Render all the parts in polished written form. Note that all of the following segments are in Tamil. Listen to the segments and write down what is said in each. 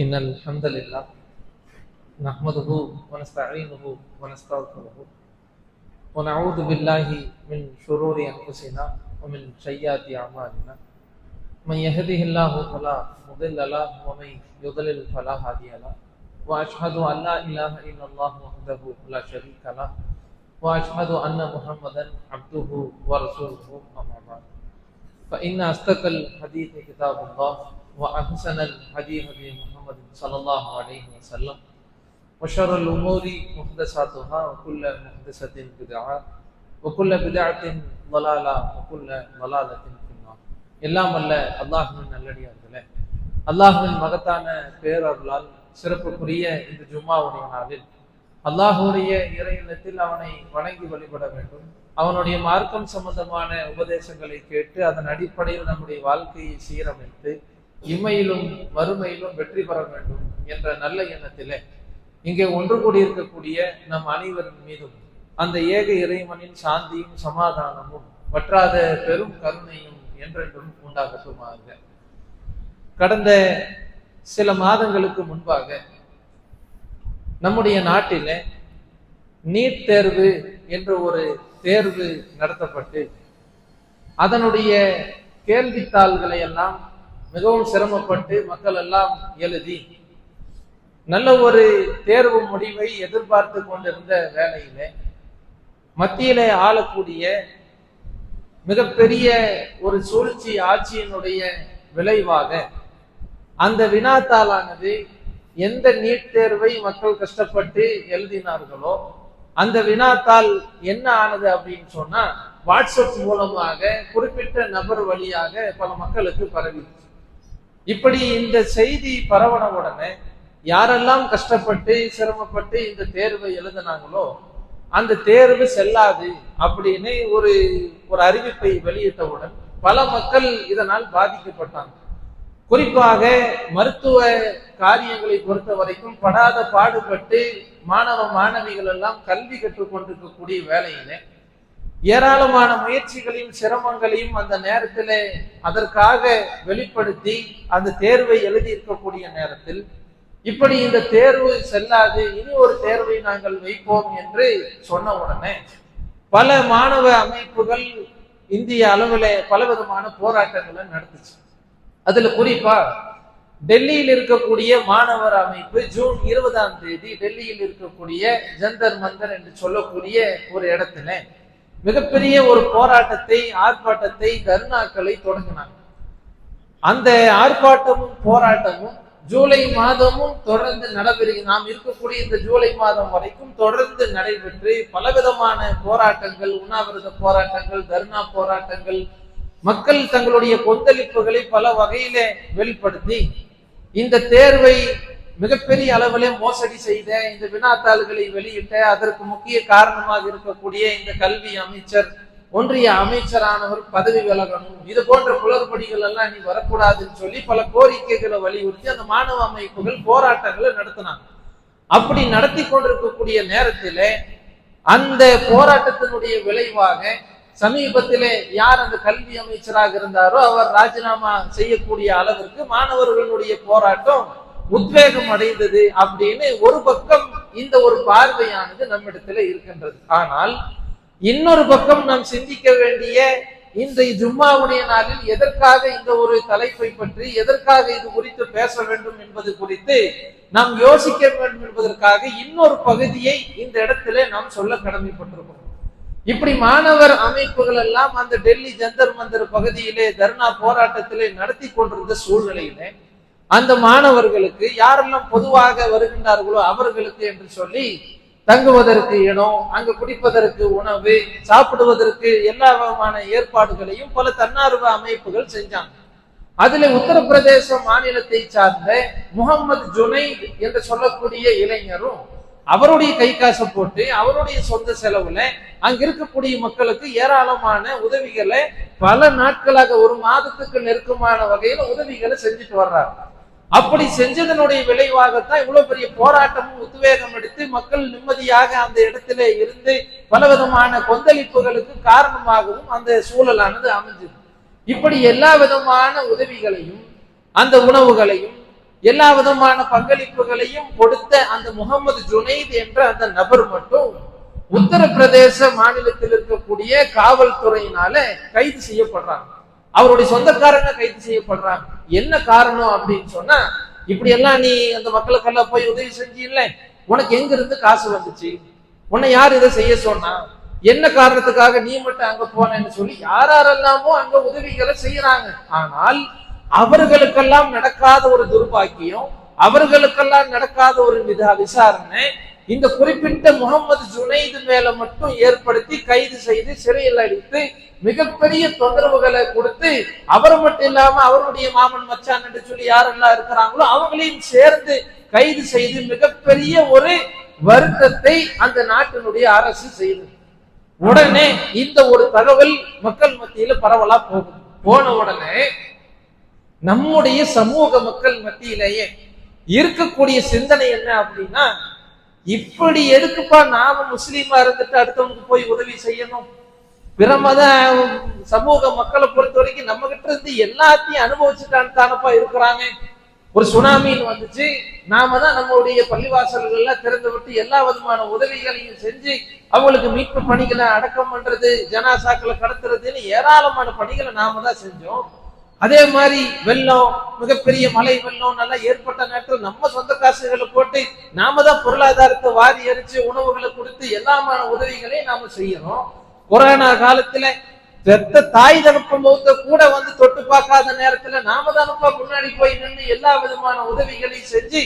إن الحمد لله نحمده ونستعينه ونستغفره ونعوذ بالله من شرور أنفسنا ومن سيئات أعمالنا من يهده الله فلا مضل له ومن يضلل فلا هادي له وأشهد أن لا إله إلا الله وحده لا شريك له وأشهد أن محمدا عبده ورسوله أما بعد فإن أصدق الحديث كتاب الله وأحسن الهدي هدي محمد صلى الله عليه وسلم وشر الأمور محدثاتها وكل محدثة بدعة وكل بدعة ضلالة وكل ضلالة في النار. எல்லாம் அல்ல அல்லாஹ்வின் நல்லடியார்களே, அல்லாஹ்வின் மகத்தான பேரருளால் சிறப்புக்குரிய இந்த ஜும்மாவுடைய நாளில் அல்லாஹ்வுடைய இறையினத்தில் அவனை வணங்கி வழிபட வேண்டும். அவனுடைய மார்க்கம் சம்பந்தமான உபதேசங்களை கேட்டு அதன் அடிப்படையில் நம்முடைய வாழ்க்கையை சீரமைத்து இம்மையிலும் மறுமையிலும் வெற்றி பெற வேண்டும் என்ற நல்ல எண்ணத்திலே இங்கே ஒன்று கூடியிருக்கக்கூடிய நம் அனைவரின் மீதும் அந்த ஏக இறைவனின் சாந்தியும் சமாதானமும் வற்றாத பெரும் கருணையும் என்றென்றும் உண்டாகட்டுமாக. கடந்த சில மாதங்களுக்கு முன்பாக நம்முடைய நாட்டில நீட் தேர்வு என்ற ஒரு தேர்வு நடத்தப்பட்டு அதனுடைய கேள்வித்தாள்களை எல்லாம் மிகவும் சிரமப்பட்டு மக்கள் எல்லாம் எழுதி நல்ல ஒரு தேர்வு முடிவை எதிர்பார்த்து கொண்டிருந்த வேளையில மத்தியில ஆளக்கூடிய மிகப்பெரிய ஒரு சூழ்ச்சி ஆட்சியினுடைய விளைவாக அந்த வினாத்தாளானது எந்த நீட் தேர்வை மக்கள் கஷ்டப்பட்டு எழுதினார்களோ அந்த வினாத்தாள் என்ன ஆனது அப்படின்னு சொன்னா வாட்ஸ்அப் மூலமாக குறிப்பிட்ட நபர் வழியாக பல மக்களுக்கு பரவிச்சு. இப்படி இந்த செய்தி பரவன உடனே யாரெல்லாம் கஷ்டப்பட்டு சிரமப்பட்டு இந்த தேர்வை எழுதினாங்களோ அந்த தேர்வு செல்லாது அப்படின்னு ஒரு அறிவிப்பை வெளியிட்டவுடன் பல மக்கள் இதனால் பாதிக்கப்பட்டாங்க. குறிப்பாக மருத்துவ காரியங்களை பொறுத்த வரைக்கும் படாத பாடுபட்டு மாணவ மாணவிகள் எல்லாம் கல்வி கற்றுக்கொண்டிருக்கக்கூடிய வேலையில ஏராளமான முயற்சிகளையும் சிரமங்களையும் அந்த நேரத்தில் அதற்காக வெளிப்படுத்தி அந்த தேர்வை எழுதி இருக்கக்கூடிய நேரத்தில் இப்படி இந்த தேர்வு செல்லாது, இனி ஒரு தேர்வை நாங்கள் வைப்போம் என்று சொன்ன உடனே பல மாணவ அமைப்புகள் இந்திய அளவில் பலவிதமான போராட்டங்களை நடத்துச்சு. அதுல குறிப்பா டெல்லியில் இருக்கக்கூடிய மாணவர் அமைப்பு ஜூன் 20ஆம் தேதி டெல்லியில் இருக்கக்கூடிய ஜந்தர் மந்தர் என்று சொல்லக்கூடிய ஒரு இடத்துல மிகப்பெரிய ஒரு போராட்டத்தை ஆர்ப்பாட்டத்தை தர்ணாக்களை தொடங்கினாங்க. அந்த ஆர்ப்பாட்டமும் போராட்டமும் ஜூலை மாதமும் தொடர்ந்து நடைபெறுகிறது. நாம் இருக்கக்கூடிய இந்த ஜூலை மாதம் வரைக்கும் தொடர்ந்து நடைபெற்று பலவிதமான போராட்டங்கள், உண்ணாவிரத போராட்டங்கள், தர்ணா போராட்டங்கள், மக்கள் தங்களுடைய கொந்தளிப்புகளை பல வகையில வெளிப்படுத்தி இந்த தேர்வை மிகப்பெரிய அளவிலே மோசடி செய்த, இந்த வினாத்தாள்களை வெளியிட்ட, அதற்கு முக்கிய காரணமாக இருக்கக்கூடிய இந்த கல்வி அமைச்சர், ஒன்றிய அமைச்சரானவர் பதவி விலகணும், இது போன்ற குளறுபடிகள் எல்லாம் இனி வரக்கூடாதுன்னு சொல்லி பல கோரிக்கைகளை வலியுறுத்தி அந்த மாணவ அமைப்புகள் போராட்டங்களை நடத்தினாங்க. அப்படி நடத்தி கொண்டிருக்கக்கூடிய நேரத்தில அந்த போராட்டத்தினுடைய விளைவாக சமீபத்திலே யார் அந்த கல்வி அமைச்சராக இருந்தாரோ அவர் ராஜினாமா செய்யக்கூடிய அளவிற்கு மாணவர்களுடைய போராட்டம் உத்வேகம் அடைந்தது அப்படின்னு ஒரு பக்கம் இந்த ஒரு பார்வையானது நம்மிடத்துல இருக்கின்றது. ஆனால் இன்னொரு பக்கம் நாம் சிந்திக்க வேண்டிய இன்றைய ஜும்மாவுடைய நாளில் எதற்காக இந்த ஒரு தலைப்பை பற்றி எதற்காக இது குறித்து பேச வேண்டும் என்பது குறித்து நாம் யோசிக்க வேண்டும் என்பதற்காக இன்னொரு பகுதியை இந்த இடத்துல நாம் சொல்ல கடமைப்பட்டிருக்கிறோம். இப்படி மாணவர் அமைப்புகள் எல்லாம் அந்த டெல்லி ஜந்தர் மந்தர் பகுதியிலே தர்ணா போராட்டத்திலே நடத்தி கொண்டிருந்த சூழ்நிலையிலே அந்த மாணவர்களுக்கு யாரெல்லாம் பொதுவாக வருகின்றார்களோ அவர்களுக்கு என்று சொல்லி தங்குவதற்கு இடம், அங்கு குடிப்பதற்கு உணவு, சாப்பிடுவதற்கு எல்லா விதமான ஏற்பாடுகளையும் பல தன்னார்வ அமைப்புகள் செஞ்சாங்க. அதுல உத்தரப்பிரதேச மாநிலத்தை சார்ந்த முகமது ஜுனைத் என்று சொல்லக்கூடிய இளைஞரும் அவருடைய கை காசை போட்டு அவருடைய சொந்த செலவுல அங்க இருக்கக்கூடிய மக்களுக்கு ஏராளமான உதவிகளை பல நாட்களாக ஒரு மாதத்துக்கு நெருக்கமான வகையில உதவிகளை செஞ்சுட்டு வர்றாங்க. அப்படி செஞ்சதனுடைய விளைவாகத்தான் இவ்வளவு பெரிய போராட்டமும் உத்வேகம் எடுத்து மக்கள் நிம்மதியாக அந்த இடத்துல இருந்து பலவிதமான கொந்தளிப்புகளுக்கு காரணமாகவும் அந்த சூழலானது அமைஞ்சது. இப்படி எல்லா விதமான உதவிகளையும் அந்த உணவுகளையும் எல்லா விதமான பங்களிப்புகளையும் கொடுத்த அந்த முகமது ஜுனைத் என்ற அந்த நபர் மட்டும் உத்தரப்பிரதேச மாநிலத்தில் இருக்கக்கூடிய காவல்துறையினால கைது செய்யப்படுறாங்க. அவருடைய சொந்தக்காரங்க கைது செய்யப்படுறாங்க. என்ன காரணம் அப்படின்னு சொன்னா, இப்படி எல்லாம் நீ அந்த மக்களுக்கெல்லாம் போய் உதவி செஞ்சில்ல, உனக்கு எங்க இருந்து காசு வந்துச்சு, உன்னை யார் இதை செய்ய சொன்னா, என்ன காரணத்துக்காக நீ மட்டும் அங்க போனேன்னு சொல்லி யாரெல்லாமோ அங்க உதவிகளை செய்யறாங்க. ஆனால் அவர்களுக்கெல்லாம் நடக்காத ஒரு துர்பாக்கியம், அவர்களுக்கெல்லாம் நடக்காத ஒரு விசாரணை இந்த குறிப்பிட்ட முகமது ஜுனைத் மேல மட்டும் ஏற்படுத்தி கைது செய்து சிறையில் அடித்து மிகப்பெரிய தொந்தரவுகளை கொடுத்து, அவர் மட்டும் இல்லாம அவருடைய மாமன் மச்சான் என்று சொல்லி யாரெல்லாம் இருக்கிறாங்களோ அவங்களையும் சேர்ந்து கைது செய்து மிகப்பெரிய ஒரு வருத்தத்தை அந்த நாட்டினுடைய அரசு செய்தது. உடனே இந்த ஒரு தகவல் மக்கள் மத்தியில பரவலா போகுது. போன உடனே நம்முடைய சமூக மக்கள் மத்தியிலேயே இருக்கக்கூடிய சிந்தனை என்ன அப்படின்னா, இப்படி எதுக்குப்பா நாம முஸ்லீமா இருந்துட்டு அடுத்தவங்களுக்கு போய் உதவி செய்யணும்? பிற மத சமூக மக்களை பொறுத்த வரைக்கும் நம்ம கிட்ட இருந்து எல்லாத்தையும் அனுபவிச்சுட்டான்னு தானப்பா இருக்கிறாங்க. ஒரு சுனாமின்னு வந்துச்சு, நாம தான் நம்மளுடைய பள்ளிவாசல்கள் திறந்து விட்டு எல்லா விதமான உதவிகளையும் செஞ்சு அவங்களுக்கு மீட்பு பணிகளை அடக்கம் பண்றது, ஜனாசாக்களை கடத்துறதுன்னு ஏராளமான பணிகளை நாம தான் செஞ்சோம். அதே மாதிரி வெள்ளம், மிகப்பெரிய மழை வெள்ளம் நல்லா ஏற்பட்ட நேரத்தில் நம்ம சொந்த காசுகளை போட்டு நாம தான் பொருளாதாரத்தை வாரி எரிச்சு உணவுகளை கொடுத்து எல்லாமான உதவிகளையும் நாம செய்யறோம். கொரோனா காலத்துல பெத்த தாய் தகப்ப முகத்த கூட வந்து தொட்டு பார்க்காத நேரத்துல நாம தானப்பா முன்னாடி போய் நின்று எல்லா விதமான உதவிகளையும் செஞ்சு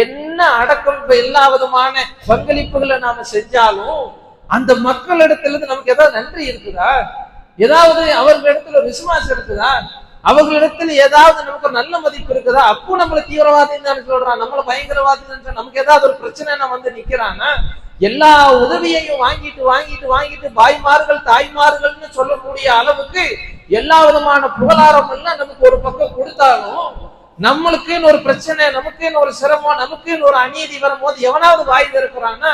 என்ன அடக்கம் எல்லா விதமான பங்களிப்புகளை நாம செஞ்சாலும் அந்த மக்களிடத்துல இருந்து நமக்கு ஏதாவது நன்றி இருக்குதா? ஏதாவது அவர்களிடத்துல விசுவாசம் இருக்குதா? அவர்களிடத்துல ஏதாவது நமக்கு நல்ல மதிப்பு இருக்குதா? அப்போ நம்மள தீவிரவாதின்னு தானே சொல்றான், நம்மள பயங்கரவாதின்னு. நமக்கு ஏதாவது ஒரு பிரச்சனை வந்து நிக்கிறான்னா எல்லா உதவியையும் வாங்கிட்டு வாங்கிட்டு வாங்கிட்டு பாய்மார்கள் தாய்மார்கள்னு சொல்லக்கூடிய அளவுக்கு எல்லா விதமான புகழாரம் எல்லாம் நமக்கு ஒரு பக்கம் கொடுத்தாலும் நம்மளுக்குன்னு ஒரு பிரச்சனை, நமக்குன்னு ஒரு சிரமம், நமக்குன்னு ஒரு அநீதி வரும்போது எவனாவது வாய் திறக்கிறான்னா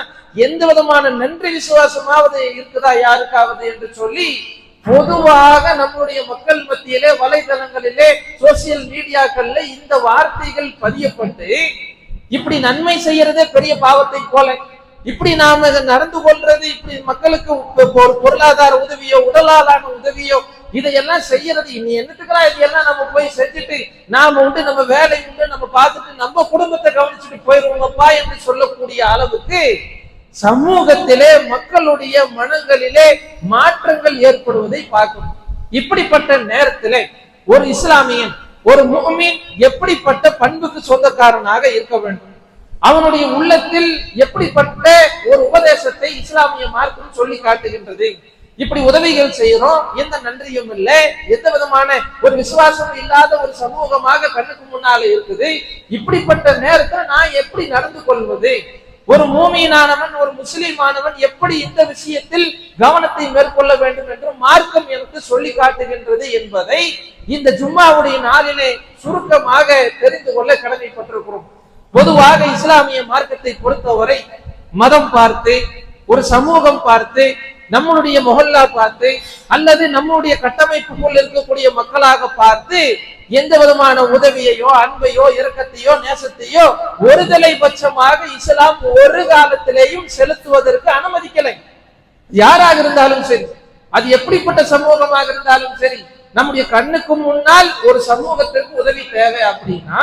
எந்த விதமான நன்றி விசுவாசமாவது இருக்குதா யாருக்காவது என்று சொல்லி பொதுவாக நம்முடைய மக்கள் மத்தியிலே வலைதளங்களிலே சோசியல் மீடியாக்கள்ல இந்த வார்த்தைகள் பதியப்பட்டு இப்படி நன்மை செய்யறதே பெரிய பாவத்தை போல, இப்படி நாம நடந்து கொள்றது, இப்படி மக்களுக்கு ஒரு பொருளாதார உதவியோ உடலாலான உதவியோ இதையெல்லாம் செய்யறது இனி என்னத்துக்குலாம் இதையெல்லாம் நம்ம போய் செஞ்சுட்டு நாம உண்டு நம்ம வேலை உண்டு நம்ம பார்த்துட்டு நம்ம குடும்பத்தை கவனிச்சுட்டு போயிருவோங்கப்பா என்று சொல்லக்கூடிய அளவுக்கு சமூகத்திலே மக்களுடைய மனங்களிலே மாற்றங்கள் ஏற்படுவதை பார்க்கணும். இப்படிப்பட்ட நேரத்திலே ஒரு இஸ்லாமியன், ஒரு முஃமின் எப்படிப்பட்ட பண்புக்கு சொந்தக்காரனாக இருக்க வேண்டும்? அவனுடைய உள்ளத்தில் எப்படிப்பட்ட ஒரு உபதேசத்தை இஸ்லாமிய மார்க்கம் சொல்லி காட்டுகின்றது? இப்படி உதவிகள் செய்யறோம், எந்த நன்றியும் இல்லை, எந்த விதமான ஒரு விசுவாசம் இல்லாத ஒரு சமூகமாக கண்ணுக்கு முன்னால இருக்குது. இப்படிப்பட்ட நேரத்தில் நான் எப்படி நடந்து கொள்வது? ஒரு மூமினானவன், ஒரு முஸ்லிமானவன் எப்படி இந்த விஷயத்தில் கவனத்தை மேற்கொள்ள வேண்டும் என்று மார்க்கம் எனக்கு சொல்லி காட்டுகின்றது என்பதை இந்த ஜும்மாவுடைய நாளிலே சுருக்கமாக தெரிந்து கொள்ள கடமைப்பட்டிருக்கிறோம். பொதுவாக இஸ்லாமிய மார்க்கத்தை பொறுத்தவரை மதம் பார்த்து, ஒரு சமூகம் பார்த்து, நம்மளுடைய மொஹல்லா பார்த்து அல்லது நம்முடைய கட்டமைப்புக்குள் இருக்கக்கூடிய மக்களாக பார்த்து எந்த விதமான உதவியையோ அன்பையோ இரக்கத்தையோ நேசத்தையோ ஒருதலை பட்சமாக இஸ்லாம் ஒரு காலத்திலேயும் செலுத்துவதற்கு அனுமதிக்கலை. யாராக இருந்தாலும் சரி, அது எப்படிப்பட்ட சமூகமாக இருந்தாலும் சரி, நம்முடைய கண்ணுக்கு முன்னால் ஒரு சமூகத்திற்கு உதவி தேவை அப்படின்னா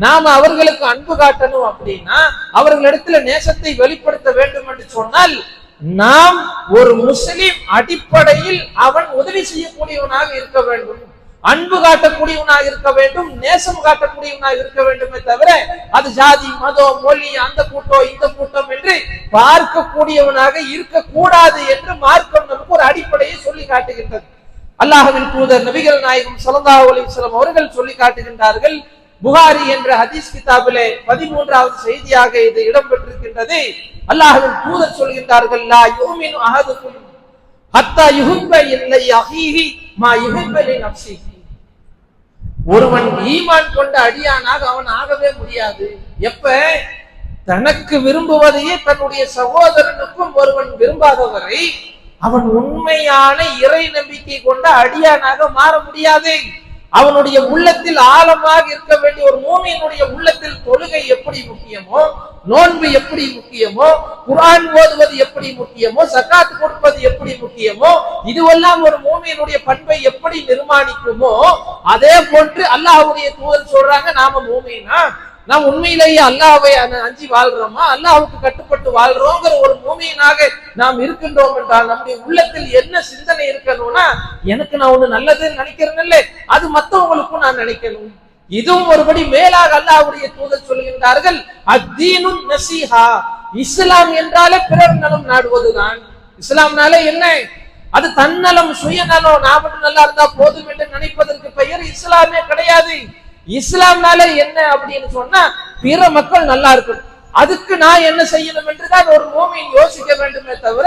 நாம அவர்களுக்கு அன்பு காட்டணும், அப்படின்னா அவர்களிடத்துல நேசத்தை வெளிப்படுத்த வேண்டும் என்று சொன்னால் நாம் ஒரு முஸ்லிம் அடிப்படையில் அவன் உதவி செய்யக்கூடியவனாக இருக்க வேண்டும், அன்பு காட்டக்கூடியவனாக இருக்க வேண்டும், நேசம் காட்டக்கூடியவனாக இருக்க வேண்டுமே தவிர அது ஜாதி மதம் மொழி அந்த கூட்டம் இந்த கூட்டம் என்று பார்க்கக்கூடியவனாக இருக்கக்கூடாது என்று மார்க்கம் நமக்கு ஒரு அடிப்படையை சொல்லி காட்டுகின்றது. அல்லாஹ்வின் தூதர் நபிகள் நாயகம் ஸல்லல்லாஹு அலைஹி வஸல்லம் அவர்கள் சொல்லி காட்டுகின்றார்கள். புகாரி என்ற ஹதீஸ் கிதாபிலே 13வது செய்தியாக இது இடம்பெற்றிருக்கின்றது. அல்லாஹ்வின் தூதர் சொல்கின்றார்கள், லா யுமினு அஹதுக்கும் ஹத்தா யுஹிப்ப இல்லை அஹீஹி மா யுஹிப்ப லி நஃப்ஸிஹி. ஒருவன் ஈமான் கொண்ட அடியானாக அவன் ஆகவே முடியாது. எப்ப தனக்கு விரும்புவதையே தன்னுடைய சகோதரனுக்கும் ஒருவன் விரும்பாதவரை அவன் உண்மையான இறை நம்பிக்கை கொண்ட அடியானாக மாற முடியாது. அவனுடைய உள்ளத்தில் ஆழமாக இருக்க வேண்டிய ஒரு மூமியினுடைய உள்ளத்தில் தொழுகை எப்படி முக்கியமோ, நோன்பு எப்படி முக்கியமோ, குர்ஆன் ஓதுவது எப்படி முக்கியமோ, ஜகாத் கொடுப்பது எப்படி முக்கியமோ, இதுவெல்லாம் ஒரு மூமியினுடைய பண்பை எப்படி நிர்மாணிக்குமோ, அதே போன்று அல்லாஹ்வுடைய தூதர் சொல்றாங்க, நாம மூமினா நாம் உண்மையிலேயே அல்லாஹ்வை அஞ்சி வாழ்றோமா, அல்லாஹ்வுக்கு கட்டுப்பட்டு வாழ்றோங்கிற ஒரு மூமியினாக நாம் இருக்கின்றோம் என்றால் நம்முடைய உள்ளத்தில் என்ன சிந்தனை இருக்கணும்னா, எனக்கு நான் ஒண்ணு நல்லதுன்னு நினைக்கிறேன், அது மற்றவங்களுக்கும் நான் நினைக்கணும். இதுவும் ஒருபடி மேலாக அல்லாஹ்வுடைய தூதர் சொல்கின்றார்கள், அத்தீனுன் நசீஹா, இஸ்லாம் என்றாலே பிறர் நலம் நாடுவதுதான். இஸ்லாம்னாலே என்ன? அது தன்னலம், சுயநலம், நான் மட்டும் நல்லா இருந்தா போதும் என்று நினைப்பதற்கு பெயர் இஸ்லாமே கிடையாது. இஸ்லாம்னால என்ன அப்படின்னு சொன்னா, பிற மக்கள் நல்லா இருக்கணும், அதுக்கு நான் என்ன செய்யணும் என்றுதான் ஒரு மூமின் யோசிக்க வேண்டுமே தவிர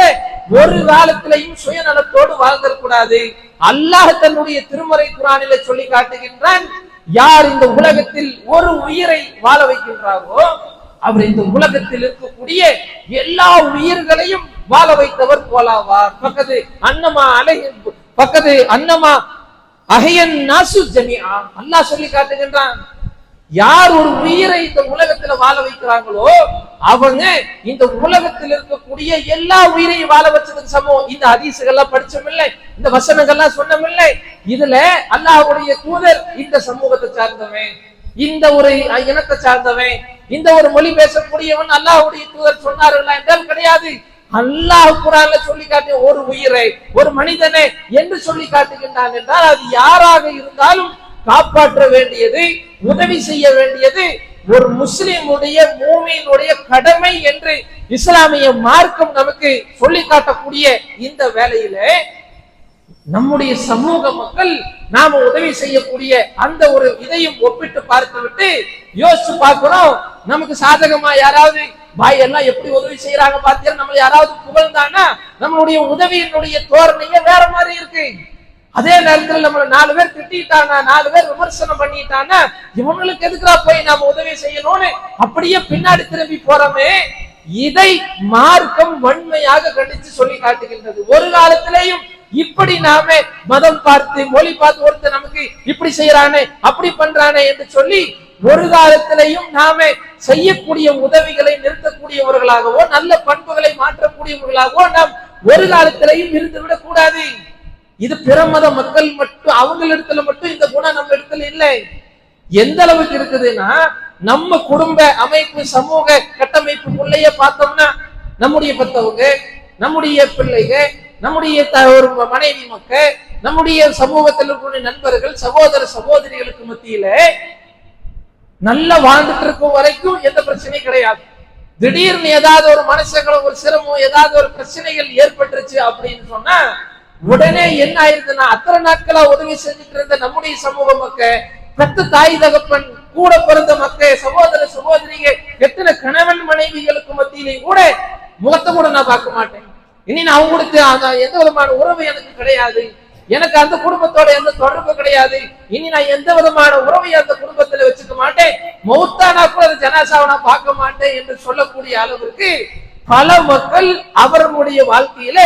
ஒரு காலத்திலையும் சுயநலத்தோடு வாழ்ந்துடக்கூடாது. அல்லாஹ் தன்னுடைய திருமறை குர்ஆனிலே சொல்லி காட்டுகின்றான், யார் இந்த உலகத்தில் ஒரு உயிரை வாழ வைக்கின்றாரோ அவர் இந்த உலகத்தில் இருக்கக்கூடிய எல்லா உயிர்களையும் வாழ வைத்தவர் போலாவார். பக்கத்து அன்னமா பக்கத்து அன்னமா அஹயன் நாசு ஜமீஆ, அல்லாஹ் சொல்லி காட்டுகின்றான், யார் ஒரு உயிரை இந்த உலகத்துல வாழ வைக்கிறாங்களோ அவங்க இந்த உலகத்தில் இருக்கக்கூடிய எல்லா உயிரையும் வாழ வச்சதுக்கு சமம். இந்த ஹதீஸ்கள்லாம் படிச்சோமில்லை, இந்த வசனங்கள்லாம் சொன்னமில்லை, இதுல அல்லாஹ்வுடைய தூதர் இந்த சமூகத்தை சார்ந்தவன், இந்த ஒரு இனத்தை சார்ந்தவன், இந்த ஒரு மொழி பேசக்கூடியவன் அல்லாஹ்வுடைய தூதர் சொன்னார்களா என்றால் கிடையாது. அல்லாஹ் குர்ஆன்ல சொல்லி காட்டிய ஒரு உயிரை, ஒரு மனிதனை என்று சொல்லி காட்டுகின்றான் என்றால் அது யாராக இருந்தாலும் காப்பாற்ற வேண்டியது, உதவி செய்ய வேண்டியது ஒரு முஸ்லிமுடைய மூமினுடைய கடமை என்று இஸ்லாமிய மார்க்கம் நமக்கு சொல்லி காட்டக்கூடிய இந்த வேளையில நம்முடைய சமூக மக்கள் நாம உதவி செய்யக்கூடிய அந்த ஒரு இதையும் ஒப்பிட்டு பார்த்து விட்டு யோசிச்சு பார்க்கிறோம், நமக்கு சாதகமா யாராவது பாய் எல்லாம் எப்படி உதவி செய்யறாங்க பாத்தீங்கன்னா, நம்ம யாராவது புகழ்ந்தானா நம்மளுடைய உதவியினுடைய தோரணையே வேற மாதிரி இருக்கு. அதே நேரத்தில் நம்ம 4 பேர் திட்டானா, 4 பேர் விமர்சனம் பண்ணிட்டானா, இவங்களுக்கு எதுக்குறா போய் நாம உதவி செய்யணும்னு அப்படியே பின்னாடி திரும்பி போறோமே. இதை மார்க்கம் வன்மையாக கண்டித்து சொல்லி காட்டுகின்றது. ஒரு காலத்திலேயும் இப்படி நாம மதம் பார்த்து மொழி பார்த்து ஒருத்தர் நமக்கு இப்படி செய்யறானே அப்படி பண்றானே என்று சொல்லி ஒரு காலத்திலையும் நாம செய்யக்கூடிய உதவிகளை நிறுத்தக்கூடியவர்களாகவோ நல்ல பண்புகளை மாற்றக்கூடியவர்களாகவோ நாம் ஒரு காலத்திலையும் இருந்துவிடக் கூடாது. இது பிற மத மக்கள் மட்டும் அவங்களிடத்துல மட்டும் இந்த குணம் நம்ம இடத்துல இல்லை. எந்த அளவுக்கு இருக்குதுன்னா, நம்ம குடும்ப அமைப்பு சமூக கட்டமைப்புக்குள்ளேயே பார்த்தோம்னா நம்முடைய பெற்றவங்க, நம்முடைய பிள்ளைங்க, நம்முடைய ஒரு மனைவி மக்கள், நம்முடைய சமூகத்தில் இருக்கக்கூடிய நண்பர்கள், சகோதர சகோதரிகளுக்கு மத்தியில நல்லா வாழ்ந்துட்டு இருக்கும் வரைக்கும் எந்த பிரச்சனையும் கிடையாது. திடீர்னு ஏதாவது ஒரு மனுஷங்களை ஒரு சிரமம் ஏதாவது ஒரு பிரச்சனைகள் ஏற்பட்டுருச்சு அப்படின்னு சொன்னா உடனே என்ன ஆயிருதுன்னா, அத்தனை நாட்களா உதவி செஞ்சுட்டு இருந்த நம்முடைய சமூக மக்கள், பெத்த தாய் தகப்பன், கூட பிறந்த மக்கள், சகோதர சகோதரிக, எத்தனை கணவன் மனைவிகளுக்கு மத்தியிலையும் கூட முகத்தை கூட நான் பார்க்க மாட்டேன். இனி நான் அவங்களுக்கு எந்த விதமான உறவு எனக்கு கிடையாது, எனக்கு அந்த குடும்பத்தோட எந்த தொடர்பு கிடையாது, இனி நான் எந்த விதமான உறவை அந்த குடும்பத்துல வச்சுக்க மாட்டேன், மௌத்தானா கூட அந்த ஜனாசாவை நான் பார்க்க மாட்டேன் என்று சொல்லக்கூடிய அளவிற்கு பல மக்கள் அவர்களுடைய வாழ்க்கையில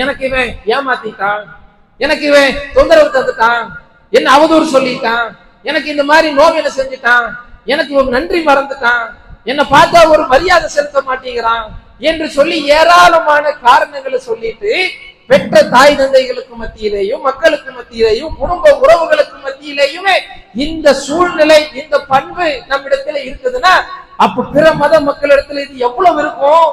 எனக்கு இவன் ஏமாத்திட்டான், எனக்கு இவன் தொந்தரவு தந்துட்டான், என்ன அவதூறு சொல்லிட்டான், எனக்கு இந்த மாதிரி நோவினை செஞ்சுட்டான், எனக்கு இவன் நன்றி மறந்துட்டான், என்னை பார்த்தா ஒரு மரியாதை செலுத்த மாட்டேங்கிறான் என்று சொல்லி ஏராளமான காரணங்களை சொல்லிட்டு பெற்ற தாய் தந்தைகளுக்கு மத்தியிலேயும் மக்களுக்கு மத்தியிலேயும் குடும்ப உறவுகளுக்கு மத்தியிலேயுமே இந்த சூழ்நிலை இந்த பண்பு நம்மிடத்துல இருக்குதுன்னா அப்ப பிற மத மக்களிடத்துல இது எவ்வளவு இருக்கும்?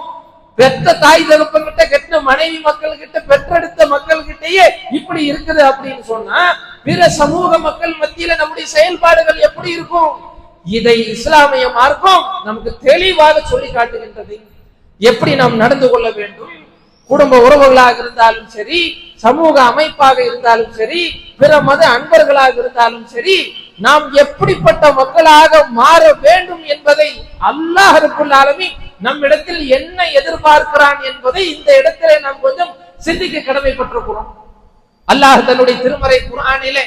பெற்ற தாய் தகப்பன்கிட்ட, கெட்ட மனைவி மக்கள் கிட்ட, பெற்றெடுத்த மக்கள் கிட்டயே இப்படி இருக்குது அப்படின்னு சொன்னா பிற சமூக மக்கள் மத்தியில நம்முடைய செயல்பாடுகள் எப்படி இருக்கும்? இதை இஸ்லாமிய மார்க்கம் நமக்கு தெளிவாக சொல்லி காட்டுகின்றது. எப்படி நாம் நடந்து கொள்ள வேண்டும், குடும்ப உறவுகளாக இருந்தாலும் சரி, சமூக அமைப்பாக இருந்தாலும் சரி, பிற மத அன்பர்களாக இருந்தாலும் சரி, நாம் எப்படிப்பட்ட மக்களாக மாற வேண்டும் என்பதை அல்லாஹ் ரப்பல் ஆலமீன் நம்மிடத்தில் என்ன எதிர்பார்க்கிறான் என்பதை இந்த இடத்திலே நாம் கொஞ்சம் சிந்திக்க கடமைப்பட்டிருக்கிறோம். அல்லாஹ் தன்னுடைய திருமறை குர்ஆனிலே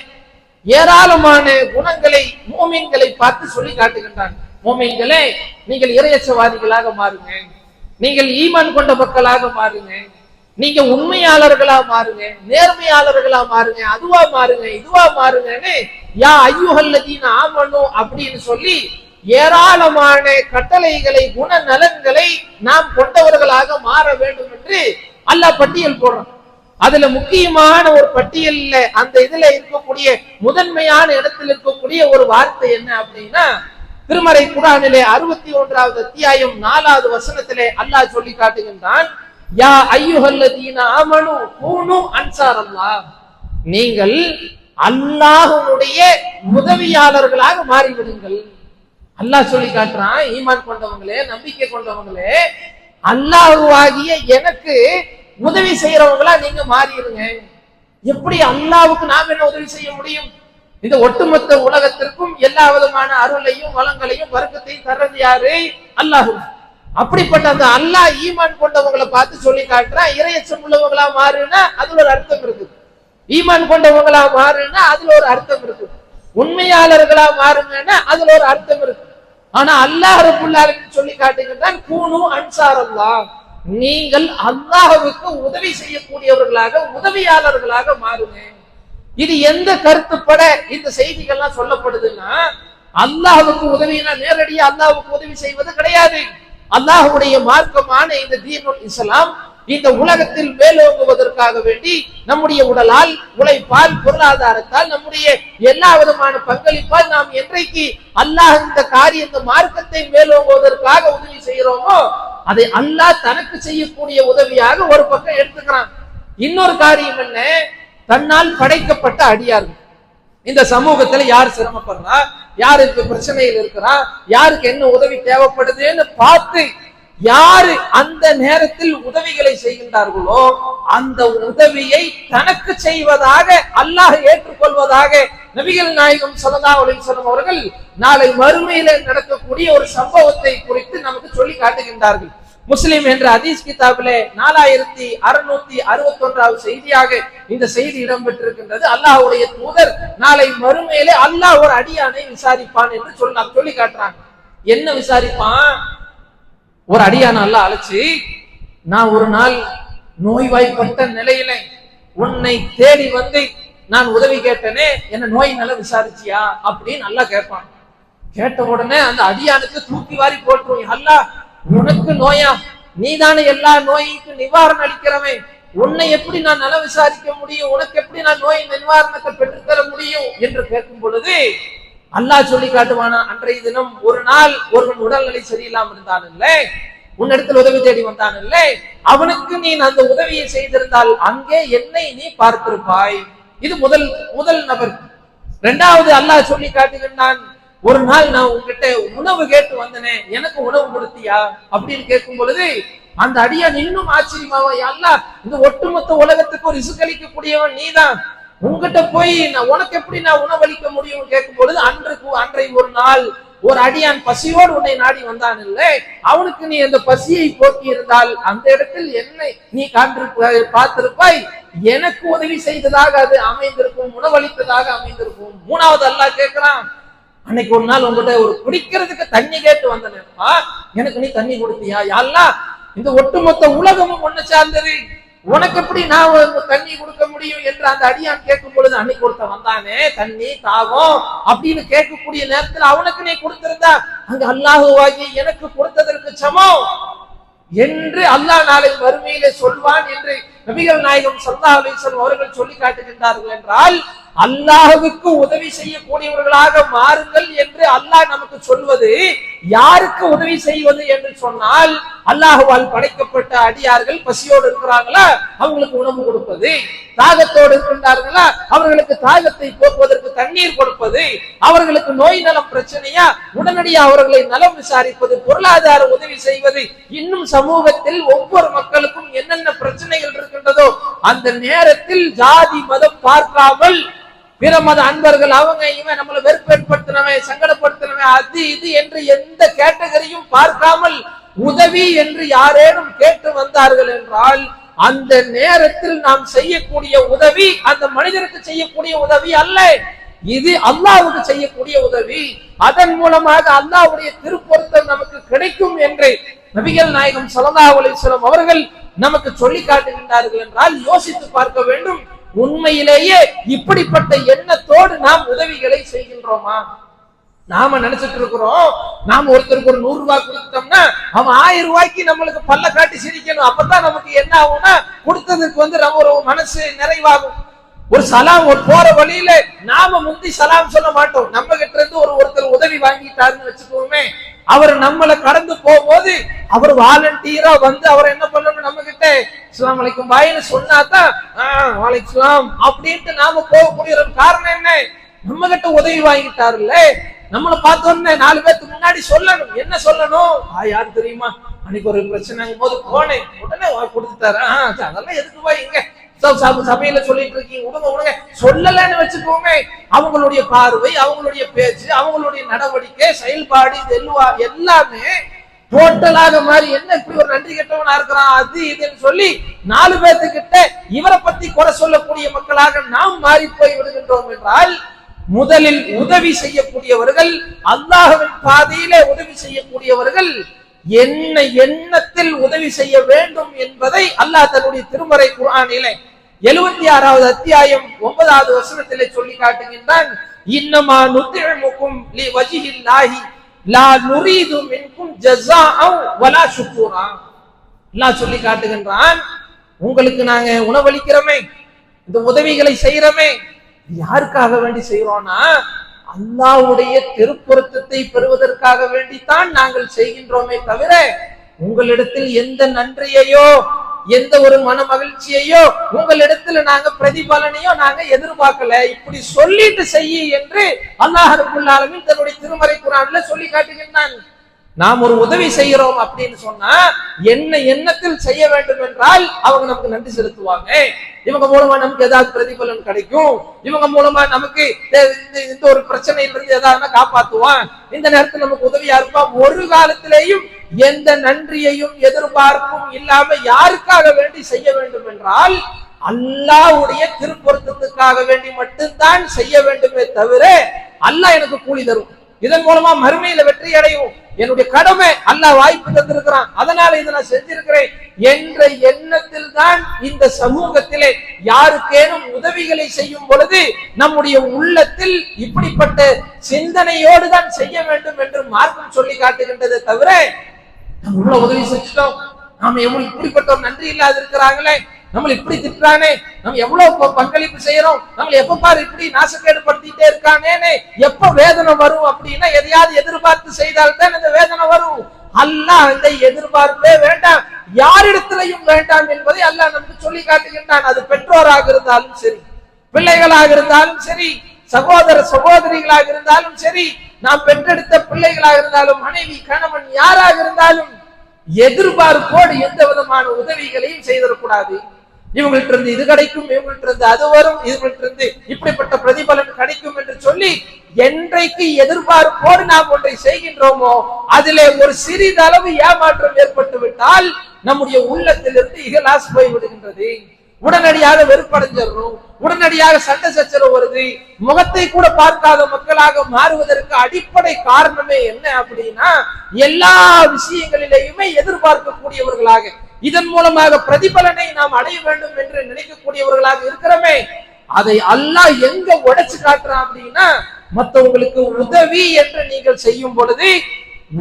ஏராளமான குணங்களை மூமின்களை பார்த்து சொல்லி காட்டுகின்றான். மூமின்களே, நீங்கள் இறையச்சவாதிகளாக மாறுங்க, நீங்கள் ஈமான் கொண்ட மக்களாக மாறுங்க, நீங்க உண்மையாளர்களா மாறுங்க, நேர்மையாளர்களா மாறுங்க, அதுவா மாறுங்க, இதுவா மாறுங்கன்னு யா ஐயுஹல்லதீன ஆமனு அப்படின்னு சொல்லி ஏராளமான கட்டளைகளை, குணநலன்களை நாம் கொண்டவர்களாக மாற வேண்டும் என்று அல்லாஹ் பட்டியல் போடுறான். அதுல முக்கியமான ஒரு பட்டியல்ல அந்த இதுல இருக்கக்கூடிய முதன்மையான இடத்தில் இருக்கக்கூடிய ஒரு வார்த்தை என்ன அப்படின்னா, திருமறை குர்ஆனிலே 61வது அத்தியாயம் 4வது வசனத்திலே அல்லாஹ் சொல்லி காட்டுகின்றான், யா ஐயுஹல்லதீன ஆமனு கூனு அன்சாரல்லாஹ், நீங்கள் அல்லாஹ்வுடைய உதவியாளர்களாக மாறிவிடுங்கள். அல்லாஹ் சொல்லி காட்டுறான், ஈமான் கொண்டவங்களே, நம்பிக்கை கொண்டவங்களே, அல்லாஹ்வாகிய எனக்கு உதவி செய்யறவங்களா நீங்க மாறிடுங்க. எப்படி அல்லாஹ்வுக்கு நாம் என்ன உதவி செய்ய முடியும்? இந்த ஒட்டுமொத்த உலகத்திற்கும் எல்லா விதமான அருளையும் வளங்களையும் வர்க்கத்தையும் தர்றது யாரு? அல்லாஹ். அப்படிப்பட்ட அந்த அல்லாஹ் ஈமான் கொண்டவங்களை பார்த்து சொல்லி காட்டுறா, இறையச்சம் உள்ளவங்களா மாறுனா அதுல ஒரு அர்த்தம் இருக்கு. ஈமான் கொண்டவங்களா மாறுனா அதுல ஒரு அர்த்தம் இருக்கு. உண்மையாளர்களா மாறுங்கன்னா அதுல ஒரு அர்த்தம் இருக்கு. ஆனா அல்லாஹ் ரப்பல் ஆலமீன் சொல்லி காட்டுகின்றான், கூனு அன்சாரல்லாஹ், நீங்கள் அல்லாஹ்வுக்கு உதவி செய்யக்கூடியவர்களாக, உதவியாளர்களாக மாறுங்க. இது எந்த கருத்துப்பட இந்த செய்திகள்லாம் சொல்லப்படுதுன்னா, அல்லாஹ்வுக்கு உதவினா நேரடியா அல்லாஹ்வுக்கு உதவி செய்வது கிடையாது. அல்லாஹ்வுடைய மார்க்கமான இந்த தீனுல் இஸ்லாம் இந்த உலகத்தில் மேலோங்குவதற்காக வேண்டி நம்முடைய உடலால், உழைப்பால், பொருளாதாரத்தால், நம்முடைய எல்லா விதமான பங்களிப்பால் நாம் என்றைக்கு அல்லாஹ் இந்த காரியம், இந்த மார்க்கத்தை மேலோங்குவதற்காக உதவி செய்கிறோமோ அதை அல்லாஹ் தனக்கு செய்யக்கூடிய உதவியாக ஒரு பக்கம் எடுத்துக்கிறான். இன்னொரு காரியம் என்ன? தன்னால் படைக்கப்பட்ட அடியார்கள். இந்த சமூகத்துல யார் சிரமப்படுறா, யாருக்கு பிரச்சனையில் இருக்கிறா, யாருக்கு என்ன உதவி தேவைப்படுதுன்னு பார்த்து யாரு அந்த நேரத்தில் உதவிகளை செய்கின்றார்களோ அந்த உதவியை தனக்கு செய்வதாக அல்லாஹ் ஏற்றுக்கொள்வதாக நபிகள் நாயகம் ஸல்லல்லாஹு அலைஹி வஸல்லம் அவர்கள் நாளை மறுமையிலே நடக்கக்கூடிய ஒரு சம்பவத்தை குறித்து நமக்கு சொல்லி காட்டுகின்றார்கள். முஸ்லிம் என்ற ஹதீஸ் கிதாபிலே 4661வது செய்தியாக இந்த செய்தி இடம்பெற்றிருக்கின்றது. அல்லாஹ்வுடைய தூதர் நாளை மறுமையிலே அல்லாஹ் ஒரு அடியானை விசாரிப்பான் என்று சொல்லி காட்டுறாங்க. என்ன விசாரிப்பான்? ஒரு அடியான அல்லாஹ் அழைச்சு, நான் ஒரு நாள் நோய்வாய்ப்பட்ட நிலையில உன்னை தேடி வந்து நான் உதவி கேட்டனே, என்ன நோய் நல்லா விசாரிச்சியா அப்படின்னு நல்லா கேட்பான். கேட்ட உடனே அந்த அடியானுக்கு தூக்கி வாரி போட்டுருவோம். அல்லாஹ், உனக்கு நோயா? நீதானே எல்லா நோய்க்கு நிவாரணம் அளிக்கிறவன், உன்னை எப்படி நான் நல விசாரிக்க முடியும்? உனக்கு எப்படி நான் நோய் நிவாரணத்தை பெற்றுத்தர முடியும் என்று கேட்கும் பொழுது அல்லாஹ் சொல்லி காட்டுவானா, அன்றைய தினம் ஒரு நாள் ஒருவன் உடல்நிலை சரியில்லாம இருந்தான் இல்லை, உன்னிடத்தில் உதவி தேடி வந்தான் இல்லை, அவனுக்கு நீ அந்த உதவியை செய்திருந்தால் அங்கே என்னை நீ பார்த்திருப்பாய். இது முதல் நபர். இரண்டாவது அல்லாஹ் சொல்லி காட்டுகின்றான், ஒரு நாள் நான் உங்ககிட்ட உணவு கேட்டு வந்தனே, எனக்கு உணவு கொடுத்தியா அப்படின்னு கேட்கும் பொழுது அந்த அடியான் இன்னும் ஆச்சரியமாவா, அல்லாஹ் இந்த ஒட்டுமொத்த உலகத்துக்கு ஒரு இசுக்களிக்கக்கூடியவன் நீதான், உங்ககிட்ட போய் உனக்கு எப்படி நான் உணவளிக்க முடியும் கேட்கும் பொழுது அன்றை ஒரு நாள் ஒரு அடியான் பசியோடு உன்னை நாடி வந்தான் இல்லை, அவனுக்கு நீ அந்த பசியை போக்கி இருந்தால் அந்த இடத்தில் என்னை நீ பார்த்திருப்பாய், எனக்கு உதவி செய்ததாக அது அமைந்திருக்கும், உணவளித்ததாக அமைந்திருக்கும். மூணாவது அல்லாஹ் கேட்கிறான், அன்னைக்கு ஒரு நாள் உங்ககிட்ட ஒரு குடிக்கிறதுக்கு தண்ணி கேட்டு வந்தனேப்பா, எனக்கு நீ தண்ணி கொடுத்தியா? அல்லாஹ் இந்த ஒட்டுமொத்த உலகமும் ஒண்ணு சார்ந்தது, உனக்கு எப்படி நான் தண்ணி கொடுக்க முடியும் என்று அந்த அடியான் கேட்கும் பொழுது, அன்னைக்கு ஒருத்த வந்தானே தண்ணி தாகம் அப்படின்னு கேட்கக்கூடிய நேரத்தில் அவனுக்கு நீ கொடுத்திருந்தா அங்க அல்லாஹ்வாகி எனக்கு கொடுத்ததற்கு சமம் என்று அல்லாஹ் நாளை மறுமையிலே சொல்வான் என்று நபிகள் நாயகம் ஸல்லல்லாஹு அலைஹி வஸல்லம் அவர்கள் சொல்லி காட்டுகின்றார்கள். என்றால் அல்லாஹ்வுக்கு உதவி செய்யக்கூடியவர்களாக மாறுங்கள் என்று அல்லாஹ் நமக்கு சொல்வது யாருக்கு உதவி செய்வது என்று சொன்னால், அல்லாஹ்வால் படைக்கப்பட்ட அடியார்கள் பசியோடு இருக்கிறாங்களா அவங்களுக்கு உணவு கொடுப்பது, தாகத்தோடு இருக்கின்றார்களா அவர்களுக்கு தாகத்தை போக்குவதற்கு தண்ணீர் கொடுப்பது, அவர்களுக்கு நோய் நலம் பிரச்சனையா உடனடியாக அவர்களை நலம் விசாரிப்பது, பொருளாதார உதவி செய்வது, இன்னும் சமூகத்தில் ஒவ்வொரு மக்களுக்கும் என்னென்ன பிரச்சனைகள் இருக்கின்றதோ அந்த நேரத்தில் ஜாதி மதம் பார்க்காமல் பிற மத அன்பர்கள் அவங்க இவன் நம்மளை வெறுப்பேற்படுத்தினவன், சங்கடப்படுத்தினவன், அது இது என்று எந்த கேட்டகரியும் பார்க்காமல் உதவி என்று யாரேனும் கேட்டு வந்தார்கள் என்றால் அந்த நேரத்தில் நாம் செய்யக்கூடிய உதவி அந்த மனிதருக்கு செய்யக்கூடிய உதவி அல்ல, இது அல்லாஹ்வுக்கு செய்யக்கூடிய உதவி. அதன் மூலமாக அல்லாஹ்வுடைய திருப்பொருத்தம் நமக்கு கிடைக்கும் என்று நபிகள் நாயகம் ஸல்லல்லாஹு அலைஹி வஸல்லம் அவர்கள் நமக்கு சொல்லி காட்டுகின்றார்கள் என்றால் யோசித்து பார்க்க வேண்டும். உண்மையிலேயே இப்படிப்பட்ட எண்ணத்தோடு நாம் உதவிகளை செய்கின்றோமா? நாம நினைச்சிட்டு இருக்கிறோம், நாம ஒருத்தருக்கு ஒரு 100 ரூபாய் கொடுத்தோம்னா அவன் 1000 ரூபாய்க்கு நம்மளுக்கு பல்ல காட்டி சிரிக்கணும். அப்பதான் நமக்கு என்ன ஆகும்னா, கொடுத்ததுக்கு நம்ம ஒரு மனசு நிறைவாகும். ஒரு சலாம் ஒரு போற வழியில நாம முந்தி சலாம் சொல்ல மாட்டோம். நம்ம கிட்ட இருந்து ஒருத்தர் உதவி வாங்கிட்டாருன்னு வச்சுக்கோமே, அவர் நம்மளை கடந்து போகும்போது அவர் வாலண்டியரா வந்து அவர் என்ன பண்ணணும், நம்ம கிட்ட அஸ்ஸலாமு அலைக்கும் பாய்னு சொன்னாதான் வலைக்கும் சலாம் அப்படின்ட்டு நாம போகக்கூடிய காரணம் என்ன? நம்ம கிட்ட உதவி வாங்கிட்டாருல்ல. நம்மளை பார்த்தோன்னே 4 பேருக்கு முன்னாடி சொல்லணும். என்ன சொல்லணும்? யாரு தெரியுமா, அன்னைக்கு ஒரு பிரச்சனைங்கும் போது போனேன், உடனே கொடுத்துட்டாரு. அதெல்லாம் எதுக்கு போய் இங்க சபையில சொல்லிட்டு இருக்கீங்க, விடுங்க சொல்லலன்னு வச்சுக்கோமே. அவங்களுடைய பார்வை, அவங்களுடைய பேச்சு, அவங்களுடைய நடவடிக்கை, செயல்பாடு, இது எல்லாமே டோட்டலாக மாறி என்ன இப்படி ஒரு நன்றி கெட்டவனா இருக்கிறான் அது இதுன்னு சொல்லி 4 பேர்த்துக்கிட்ட இவரை பத்தி குறை சொல்லக்கூடிய மக்களாக நாம் மாறி போய் விடுகின்றோம் என்றால், முதலில் உதவி செய்யக்கூடியவர்கள், அல்லாஹ்வின் பாதையிலே உதவி செய்யக்கூடியவர்கள் என்ன எண்ணத்தில் உதவி செய்ய வேண்டும் என்பதை அல்லாஹ் தன்னுடைய திருமறை குர்ஆனிலே 76வது அத்தியாயம் 9வது வசனத்திலே சொல்லி காட்டுகின்றான். இன்னமா நுத்திமுக்கும் லிவஜ்ஹில்லாஹி லா நுரீது மின்கும் ஜஸாஅன் வலா ஷுக்கூரா. அல்லாஹ் சொல்லி காட்டுகின்றான், உங்களுக்கு நாங்க உணவளிக்கிறோமே, இந்த உதவிகளை செய்யறோமே, யாருக்காக வேண்டி செய்யறோம்னா அல்லாஹ்வுடைய திருப்பொருத்தத்தை பெறுவதற்காக வேண்டித்தான் நாங்கள் செய்கின்றோமே தவிர உங்களிடத்தில் எந்த நன்றியையோ எந்த ஒரு மன மகிழ்ச்சியையோ உங்களிடத்துல நாங்க பிரதிபலனையோ நாங்க எதிர்பார்க்கல. இப்படி சொல்லிட்டு செய்ய என்று அல்லாஹ் ரப்பல் ஆலமீன் தன்னுடைய திருமறை குர்ஆன்ல சொல்லி காட்டுகின்றான். நாம் ஒரு உதவி செய்கிறோம் அப்படின்னு சொன்னா என்ன எண்ணத்தில் செய்ய வேண்டும் என்றால் அவங்க நமக்கு நன்றி செலுத்துவாங்க, இவங்க மூலமா நமக்கு ஏதாவது பிரதிபலன் கிடைக்கும், இவங்க மூலமா நமக்கு இந்த ஒரு பிரச்சனையிலிருந்து ஏதாவது காப்பாத்துவான், இந்த நேரத்தில் நமக்கு உதவியா இருப்பான். ஒரு காலத்திலேயும் எந்த நன்றியையும் எதிர்பார்ப்பும் இல்லாம யாருக்காக வேண்டி செய்ய வேண்டும் என்றால் அல்லாஹ்வுடைய திருப்பொருத்தத்துக்காக வேண்டி மட்டும்தான் செய்ய வேண்டுமே தவிர அல்லாஹ் எனக்கு கூலி தரும், இதன் மூலமா மறுமையில வெற்றி அடையும், என்னுடைய கடமை அல்லாஹ் வாய்ப்பு தந்திருக்கிறான், அதனால இதை நான் செஞ்சிருக்கிறேன் என்ற எண்ணத்தில் தான் இந்த சமூகத்திலே யாருக்கேனும் உதவிகளை செய்யும் பொழுது நம்முடைய உள்ளத்தில் இப்படிப்பட்ட சிந்தனையோடு தான் செய்ய வேண்டும் என்று மார்க்கம் சொல்லி காட்டுகின்றதை தவிர நம்ம இவ்வளவு உதவி செஞ்சுட்டோம், நாம எவ்வளவு இப்படிப்பட்ட ஒரு நன்றி இல்லாத இருக்கிறாங்களே, நம்மள இப்படி திட்டுறானே, நம்ம எவ்வளவு பங்களிப்பு செய்யறோம், நம்மள எப்ப பாரு இப்படி நாசக்கேடு படுத்திட்டே இருக்கானே, எப்ப வேதனை வரும் அப்படின்னா எதையாவது எதிர்பார்த்து செய்தால்தான் இந்த வேதனை வரும். அல்லாஹ் அந்த எதிர்பார்ப்பே வேண்டாம், யாரிடத்திலையும் வேண்டாம் என்பதை அல்லாஹ் நமக்கு சொல்லி காட்டுகின்றான். அது பெற்றோராக இருந்தாலும் சரி, பிள்ளைகளாக இருந்தாலும் சரி, சகோதர சகோதரிகளாக இருந்தாலும் சரி, நாம் பெற்றெடுத்த பிள்ளைகளாக இருந்தாலும், மனைவி கணவன் யாராக இருந்தாலும் எதிர்பார்ப்போடு எந்த விதமான உதவிகளையும் செய்திடக்கூடாது. இவங்கள்ட்ட இருந்து இது கிடைக்கும், இவங்கள்ட்ட இருந்து அது வரும், இவங்கள்ட்ட இருந்து இப்படிப்பட்ட பிரதிபலன் கிடைக்கும் என்று சொல்லி என்றைக்கு எதிர்பார்ப்போடு நாம் ஒன்றை செய்கின்றோமோ அதிலே ஒரு சிறிதளவு ஏமாற்றம் ஏற்பட்டு விட்டால் நம்முடைய உள்ளத்திலிருந்து இகலாஸ் போய் விடுகின்றது. உடனடியாக வெறுப்படைஞ்சிடணும், உடனடியாக சண்டை சச்சரவு வருது, முகத்தை கூட பார்க்காத மக்களாக மாறுவதற்கு அடிப்படை காரணமே என்ன அப்படின்னா எல்லா விஷயங்களிலேயுமே எதிர்பார்க்கக்கூடியவர்களாக, இதன் மூலமாக பிரதிபலனை நாம் அடைய வேண்டும் என்று நினைக்கக்கூடியவர்களாக இருக்கிறோமே, அதை அல்லாஹ் எங்க உடைச்சு காட்டுறான் அப்படின்னா மற்றவங்களுக்கு உதவி என்று நீங்கள் செய்யும் பொழுது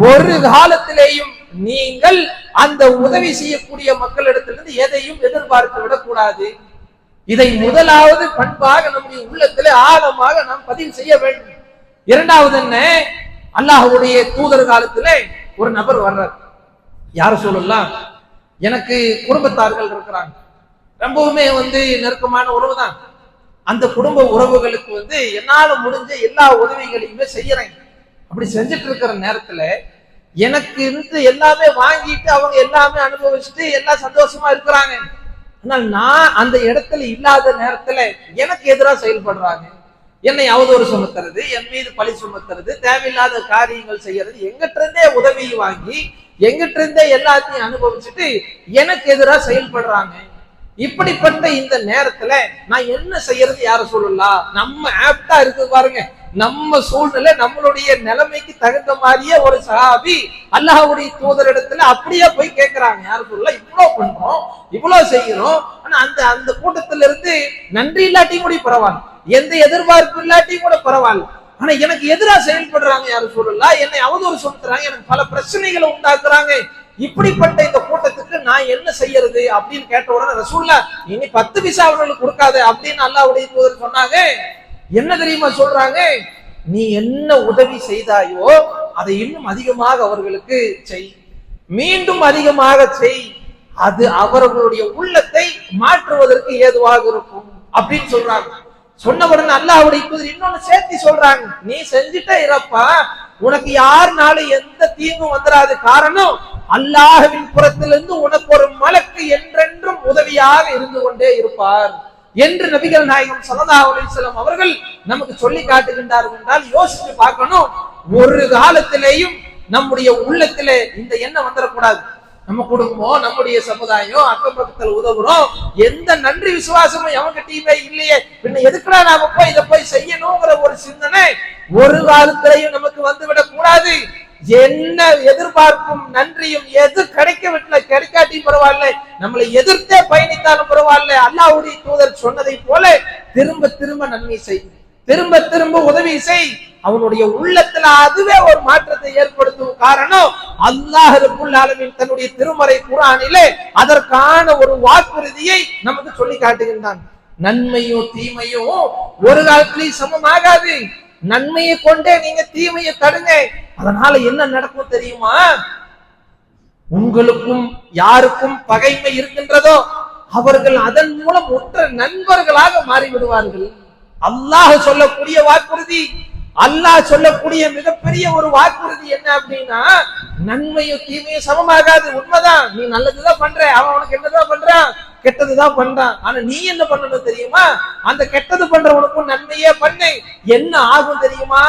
ஒரு காலத்திலேயும் நீங்கள் அந்த உதவி செய்யக்கூடிய மக்களிடத்திலிருந்து எதையும் எதிர்பார்த்து விடக்கூடாது. இதை முதலாவது பண்பாக நம்முடைய உள்ளத்திலே ஆழமாக நாம் பதிவு செய்ய வேண்டும். இரண்டாவது என்ன, அல்லாஹ்வுடைய தூதர் காலத்திலே ஒரு நபர் வர்றார். யார சொல்லலாம், எனக்கு குடும்பத்தார்கள் இருக்கிறாங்க, ரொம்பவுமே நெருக்கமான உறவு தான். அந்த குடும்ப உறவுகளுக்கு என்னால முடிஞ்ச எல்லா உதவிகளையுமே செய்யறேன். அப்படி செஞ்சுட்டு இருக்கிற நேரத்துல எனக்கு எல்லாமே வாங்கிட்டு அவங்க எல்லாமே அனுபவிச்சுட்டு எல்லாம் சந்தோஷமா இருக்கிறாங்க. ஆனால் நான் அந்த இடத்துல இல்லாத நேரத்துல எனக்கு எதிராக செயல்படுறாங்க, என்னை அவதூறு சுமத்துறது, என் மீது பழி சுமத்துறது, தேவையில்லாத காரியங்கள் செய்யறது, எங்கிட்ட இருந்தே உதவி வாங்கி எங்கிட்ட இருந்தே எல்லாத்தையும் அனுபவிச்சுட்டு எனக்கு எதிராக செயல்படுறாங்க. இப்படிப்பட்ட இந்த நேரத்துல நான் என்ன செய்யறது யார சொல்லலாம்? நம்ம ஆப்டா இருக்கு பாருங்க, நம்ம சூழ்நிலை நம்மளுடைய நிலைமைக்கு தகுந்த மாதிரியே ஒரு சஹாபி அல்லாஹ்வுடைய தூதரிடத்துல அப்படியே போய் கேட்கிறாங்க. யாரு சொல்லலாம், இவ்வளவு பண்றோம், இவ்வளவு செய்யறோம், ஆனா அந்த அந்த கூட்டத்துல இருந்து நன்றி இல்லாட்டியும் கூட பரவாயில்ல, எந்த எதிர்பார்ப்பு இல்லாட்டியும் கூட பரவாயில்ல, ஆனா எனக்கு எதிராக செயல்படுறாங்க, யாரு சொல்லலாம், என்னை அவதூறு சொல்றாங்க, எனக்கு பல பிரச்சனைகளை உண்டாக்குறாங்க, இப்படிப்பட்ட இந்த கூட்டத்துக்கு நான் என்ன செய்யறது அப்படின்னு கேட்ட உடனே ரசூலுல்லாஹ் இனி 10 பைசா அவர்களுக்கு கொடுக்காத அப்படின்னு அல்லாஹ்வுடைய தூதர் சொன்னாங்க. என்ன தெரியுமா சொல்றாங்க, நீ என்ன உதவி செய்தாயோ அதை இன்னும் அதிகமாக அவர்களுக்கு செய், மீண்டும் அதிகமாக செய், அது அவர்களுடைய உள்ளத்தை மாற்றுவதற்கு ஏதுவாக இருக்கும் அப்படின்னு சொல்றாங்க. சொன்னவுடன் அல்லாஹ்வுடைய தூதர் இன்னொன்னு சேர்த்து சொல்றாங்க, நீ செஞ்சுட்டே இருப்பா, உனக்கு யாருனாலும் எந்த தீங்கும் வந்துடாது, காரணம் அல்லாஹ்வின் புறத்திலிருந்து உனக்கு ஒரு மலக்கு என்றென்றும் உதவியாக இருந்து கொண்டே இருப்பார் என்று நபிகள் நாயகம் ஸல்லல்லாஹு அலைஹி வஸல்லம் அவர்கள் நமக்கு சொல்லி காட்டுகின்றார்கள் என்றால் யோசிச்சு பார்க்கணும். ஒரு காலத்திலேயும் நம்முடைய உள்ளத்திலே இந்த எண்ணம் வந்துடக்கூடாது, நம்ம குடும்பம், நம்முடைய சமுதாயம், அக்கம் பக்கத்தில் உதவுறோம், எந்த நன்றி விசுவாசமும் எவங்கிட்டயுமே இல்லையே, பின்ன எதுக்குடா நாம போய் இதை போய் செய்யணுங்கிற ஒரு சிந்தனை ஒரு காலத்திலையும் நமக்கு வந்துவிடக் கூடாது. என்ன எதிர்பார்ப்பும் நன்றியும் எது கிடைக்காட்டி பரவாயில்ல, நம்மளை எதிர்த்தே பயணித்தாலும் பரவாயில்ல, அல்லாஹ்வுடைய தூதர் சொன்னதை போல திரும்ப திரும்ப நன்மை செய், திரும்ப திரும்ப உதவி செய், அவனுடைய உள்ளத்துல அதுவே ஒரு மாற்றத்தை ஏற்படுத்தும். காரணம் அல்லாஹ் ரப்புல் ஆலமீன் தன்னுடைய திருமறை குர்ஆனிலே அதற்கான ஒரு வாக்குறுதியை நமக்கு சொல்லி காட்டுகின்றான். நன்மையும் தீமையும் ஒரு காலத்திலேயும் சமமாகாது, நன்மையை கொண்டே நீங்க தீமையை தடுங்க, அதனால என்ன நடக்கும் தெரியுமா, உங்களுக்கும் யாருக்கும் பகைமை இருக்கின்றதோ அவர்கள் அதன் மூலம் ஒற்ற நண்பர்களாக மாறிவிடுவார்கள். அல்லாஹ் சொல்லக்கூடிய வாக்குறுதி, அல்லாஹ் சொல்லக்கூடிய மிகப்பெரிய ஒரு வாக்குறுதி என்ன அப்படின்னா, நன்மையும் தீமையும் சமமாகாது. உண்மைதான், நீ நல்லதுதான் பண்ற, அவன் உனக்கு என்னதான் பண்றான், கெட்டதுதான் பண்றான், ஆனா நீ என்ன பண்ணணும் தெரியுமா, அந்த கெட்டது பண்றவனுக்கும் நன்மையே பண்ணு, என்ன ஆகும் தெரியுமா,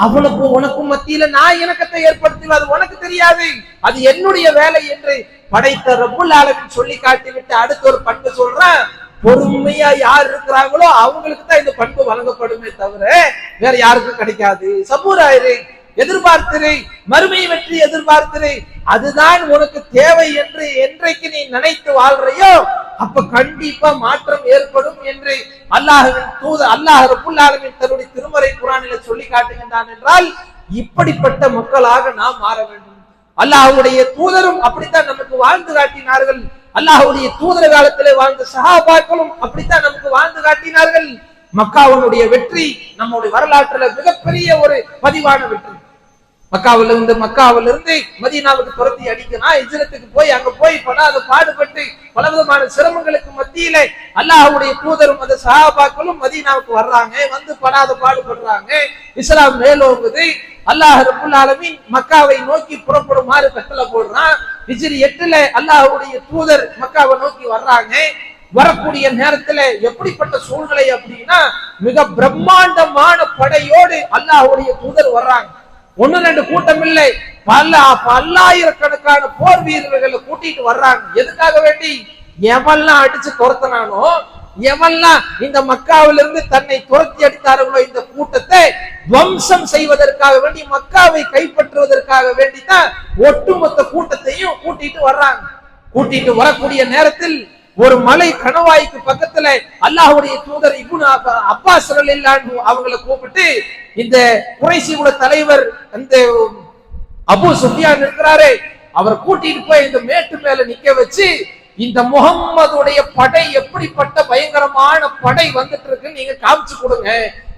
அவனுக்கும் உனக்கும் மத்தியில நான் இணக்கத்தை ஏற்படுத்துவேன், அது உனக்கு தெரியாது, அது என்னுடைய வேலை என்று படைத்த ரப்புல் ஆலமீன் சொல்லி காட்டிவிட்டு அடுத்த ஒரு பண்பு சொல்றான், பொறுமையா யார் இருக்கிறாங்களோ அவங்களுக்கு தான் இந்த பண்பு வழங்கப்படுமே தவிர வேற யாருக்கும் கிடைக்காது. சபூராயிரு, எதிர்பார்த்திரு, மறுமை வெற்றி எதிர்பார்த்திரு, அதுதான் உனக்கு தேவை என்று என்றைக்கு நீ நினைத்து வாழ்றையோ அப்ப கண்டிப்பா மாற்றம் ஏற்படும் என்று அல்லாஹ்வின் தூதர் அல்லாஹ் ரப்புல் ஆலமீன் தன்னுடைய திருமறை குர்ஆனிலே சொல்லி காட்டுகின்றான். என்றால் இப்படிப்பட்ட மக்களாக நாம் மாற வேண்டும். அல்லாஹ்வுடைய தூதரும் அப்படித்தான் நமக்கு வாழ்ந்து காட்டினார்கள், அல்லாஹ்வுடைய தூதர் காலத்திலே வாழ்ந்த சஹாபாக்களும் அப்படித்தான் நமக்கு வாழ்ந்து காட்டினார்கள். மக்காவுடைய வெற்றி நம்முடைய வரலாற்றுல மிகப்பெரிய ஒரு பதிவான வெற்றி. மக்காவிலிருந்து மதீனாவுக்கு துரத்தி அடிக்கணும், ஹிஜ்ரத்துக்கு போய் அங்க போய் படாத பாடுபட்டு பலவிதமான சிரமங்களுக்கு மத்தியிலே அல்லாஹ்வுடைய தூதரும் அந்த சஹாபாக்களும் மதீனாவுக்கு வர்றாங்க, வந்து படாத பாடுபடுறாங்க, இஸ்லாம் மேலோங்குது. அல்லாஹ் ரப்புல் ஆலமீன் மக்காவை நோக்கி புறப்படுமாறு கட்டளை போடுறான். ஹிஜ்ரி 8ல அல்லாஹ்வுடைய தூதர் மக்காவை நோக்கி வர்றாங்க. வரக்கூடிய நேரத்துல எப்படிப்பட்ட சூழ்நிலை அப்படின்னா, மிக பிரம்மாண்டமான படையோடு அல்லாஹ்வுடைய தூதர் வர்றாங்க. 1-2 கூட்டம் இல்லை, பல்லாயிரக்கணக்கான போர் வீரர்களை கூட்டிட்டு வர்றாங்க. எதுக்காக வேண்டி, எவெல்லாம் அடிச்சு துரத்தினானோ, எவெல்லாம் இந்த மக்காவிலிருந்து தன்னை துரத்தி அடித்தார்களோ இந்த கூட்டத்தை துவம்சம் செய்வதற்காக வேண்டி, மக்காவை கைப்பற்றுவதற்காக வேண்டிதான் ஒட்டுமொத்த கூட்டத்தையும் கூட்டிட்டு வர்றாங்க. கூட்டிட்டு வரக்கூடிய நேரத்தில் ஒரு மலை கணவாய்க்கு பக்கத்துல அல்லாஹ்வுடைய தூதர் இப்னு அப்பாஸ் ரலியல்லாஹு அன்ஹு அவங்களை கூப்பிட்டு, இந்த குறைஷி குல தலைவர் அந்த அபூ சுஃபியான் இருக்கிறாரே, அவர் கூட்டிட்டு போய் இந்த மேட்டு மேல நிக்க வச்சு, இந்த முஹம்மதுடைய படை எப்படிப்பட்ட பயங்கரமான படை வந்துட்டு இருக்குன்னு நீங்க காமிச்சு கொடுங்க